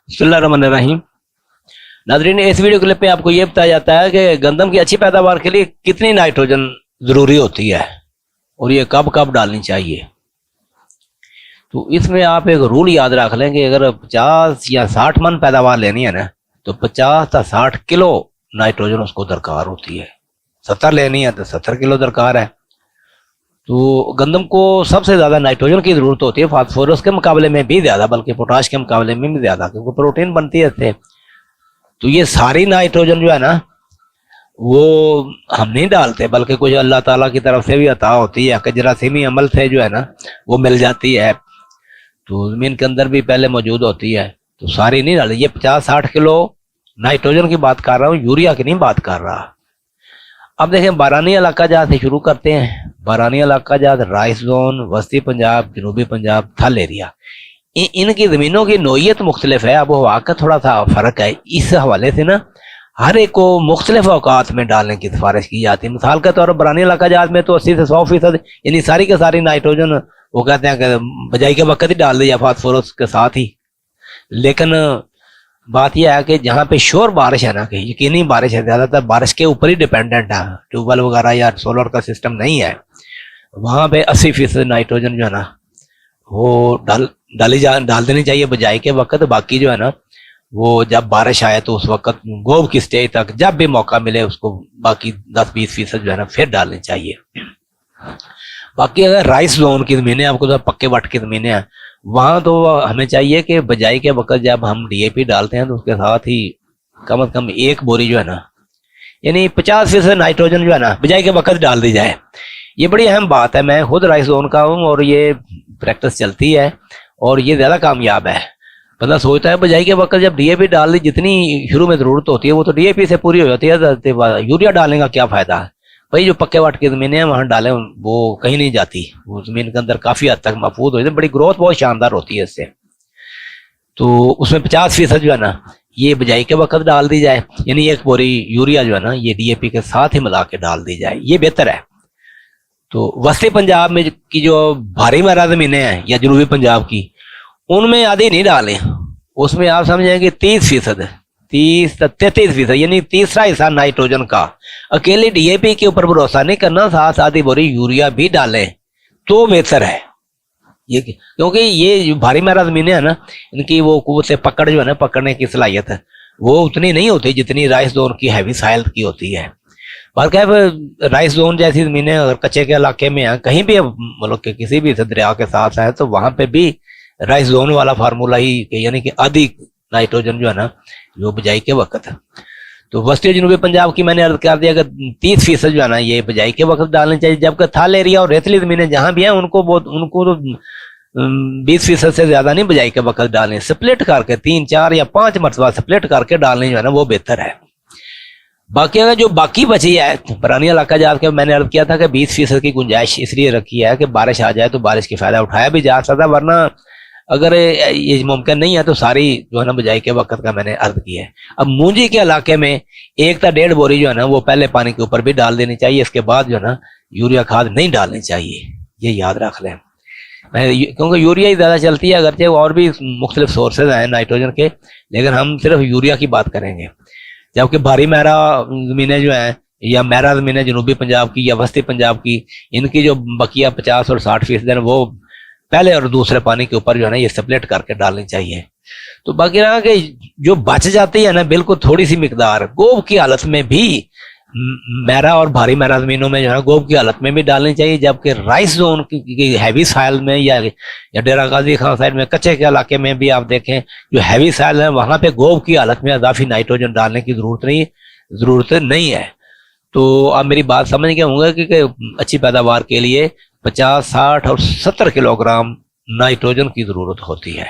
बिस्मिल्लाहिर्रहमानिर्रहीम। नाज़रीन, इस वीडियो क्लिप में आपको ये बताया जाता है कि गंदम की अच्छी पैदावार के लिए कितनी नाइट्रोजन ज़रूरी होती है और ये कब कब डालनी चाहिए। तो इसमें आप एक रूल याद रख लें कि अगर 50 या 60 मन पैदावार लेनी है ना, तो 50 या 60 किलो नाइट्रोजन उसको दरकार होती है। 70 लेनी है तो 70 किलो दरकार है। तो गंदम को सबसे ज़्यादा नाइट्रोजन की ज़रूरत होती है, फास्फोरस के मुकाबले में भी ज़्यादा, बल्कि पोटाश के मुकाबले में भी ज़्यादा, क्योंकि प्रोटीन बनती है इससे। तो ये सारी नाइट्रोजन जो है ना, वो हम नहीं डालते, बल्कि कुछ अल्लाह ताला की तरफ से भी अता होती है कि जरासीमी अमल से जो है ना वो मिल जाती है। तो ज़मीन के अंदर भी पहले मौजूद होती है, तो सारी नहीं डाली। ये 50-60 किलो नाइट्रोजन की बात कर रहा हूँ, यूरिया की नहीं बात कर रहा। अब देखें, बारानी इलाका जहाँ से शुरू करते हैं। बारानी इलाका जहाँ राइस जोन, वस्ती पंजाब, जनूबी पंजाब, थल एरिया, इनकी ज़मीनों की नोयत मुख्तलिफ है, अब हवा का थोड़ा सा फ़र्क है। इस हवाले से ना हर एक को मुख्तलिफ औकात में डालने की सिफारिश की जाती है। मिसाल के तौर पर बारानी इलाका जहाज में तो 80 से 100% यानी सारी के सारी नाइट्रोजन वो कहते हैं कि बजाई के वक्त ही डाल दिया फास्फोरस के साथ ही। लेकिन बात यह है कि जहाँ पे श्योर बारिश है ना, कि यकीनी बारिश है, ज़्यादातर बारिश के ऊपर ही डिपेंडेंट है, ट्यूबवेल वगैरह या सोलर का सिस्टम नहीं है, वहाँ पे 80% नाइट्रोजन जो है ना वो डाल देनी चाहिए बजाई के वक्त। बाकी जो है ना वो जब बारिश आए तो उस वक्त गोब की स्टेज तक जब भी मौका मिले उसको बाकी 10-20% जो है ना फिर डालनी चाहिए। बाकी अगर राइस जोन की ज़मीनें, आपको तो पक्के वट की ज़मीनें हैं, वहाँ तो हमें चाहिए कि बजाई के वक्त जब हम डीएपी डालते हैं तो उसके साथ ही कम से कम एक बोरी जो है ना, यानी 50% नाइट्रोजन जो है ना बजाई के वक्त डाल दी जाए। ये बड़ी अहम बात है। मैं खुद राइस जोन का हूँ और ये प्रैक्टिस चलती है और ये ज़्यादा कामयाब है। बंदा सोचता है बजाई के वक्त जब डीएपी डाल दी, जितनी शुरू में ज़रूरत होती है वो तो डीएपी से पूरी हो जाती है, यूरिया डालने का क्या फ़ायदा है भाई। जो पक्के वाट की ज़मीनें हैं वहाँ डालें, वो कहीं नहीं जाती, वो ज़मीन के अंदर काफ़ी हद तक महफूज हो जाती है, बड़ी ग्रोथ बहुत शानदार होती है इससे। तो उसमें 50% जो है ना ये बजाई के वक्त डाल दी जाए, यानी एक बोरी यूरिया जो है ना ये डीएपी के साथ ही मिला के डाल दी जाए, ये बेहतर है। तो वस्ती पंजाब में की जो भारी मारा ज़मीनें हैं या जनूबी पंजाब की, उनमें आधी नहीं डालें। उसमें आप समझेंगे 30%, 30-33%, यानी तीसरा हिस्सा नाइट्रोजन का। अकेले डीएपी के ऊपर भरोसा नहीं करना, साथ आधी बोरी यूरिया भी डालें तो बेहतर है। ये क्योंकि ये जो भारी मारा ज़मीनें हैं ना, इनकी वो कुव्वत से पकड़ जो है ना, पकड़ने की सलाहियत है वो उतनी नहीं होती जितनी राइस जोन की हैवी साइल की होती है। बल्कि राइस जोन जैसी ज़मीनें अगर कच्चे के इलाके में हैं, कहीं भी मुल्क के किसी भी दरिया के साथ है, तो वहाँ पे भी राइस जोन वाला फार्मूला ही, यानी कि आधी नाइट्रोजन जो है ना जो बजाई के वक्त। तो वस्ती जनूबी पंजाब की मैंने अर्ज कर दिया कि 30% जो है ना ये बजाई के वक्त डालनी चाहिए, जबकि थल एरिया और रेतली ज़मीनें जहाँ भी हैं उनको तो 20% से ज़्यादा नहीं बजाई के वक्त डालनी, स्प्लिट करके 3, 4 या 5 मरतबा स्प्लिट करके डालनी जो है ना वो बेहतर है। बाकी अगर जो बाकी बची है, पुरानी इलाका जाके मैंने अर्ज किया था कि 20% की गुंजाइश इसलिए रखी है कि बारिश आ जाए तो बारिश की फ़ायदा उठाया भी जा सकता, वरना अगर ये मुमकिन नहीं है तो सारी जो है ना बजाई के वक्त का मैंने अर्ज किया है। अब मूंजी के इलाके में 1-1.5 बोरी जो है ना वो पहले पानी के ऊपर भी डाल देनी चाहिए, इसके बाद जो है ना यूरिया खाद नहीं डालनी चाहिए, ये याद रख लें। क्योंकि यूरिया ही ज़्यादा चलती है, अगरचे और भी मुख्तलिफ सोर्सेज हैं नाइट्रोजन के, लेकिन हम सिर्फ यूरिया की बात करेंगे। जबकि भारी महरा ज़मीनें जो हैं या महरा ज़मीनें जनूबी पंजाब की या वस्ती पंजाब की, इनकी जो बकिया 50 और 60% वो पहले और दूसरे पानी के ऊपर जो है ना ये स्प्लिट करके डालनी चाहिए। तो बाकी रहा कि जो बच जाती है ना बिल्कुल थोड़ी सी मिकदार गोब की हालत में भी महरा और भारी महरा ज़मीनों में जो है गोब की हालत में भी डालनी चाहिए, जबकि राइस जोन की हैवी साइल में या डेरा गाजी खान साइड में कच्चे के इलाके में भी आप देखें जो हैवी साइल है वहाँ पे गोब की हालत में इजाफी नाइट्रोजन डालने की ज़रूरत नहीं है। तो आप मेरी बात समझ गए होंगे कि अच्छी पैदावार के लिए 50, 60 और 70 किलोग्राम नाइट्रोजन की ज़रूरत होती है।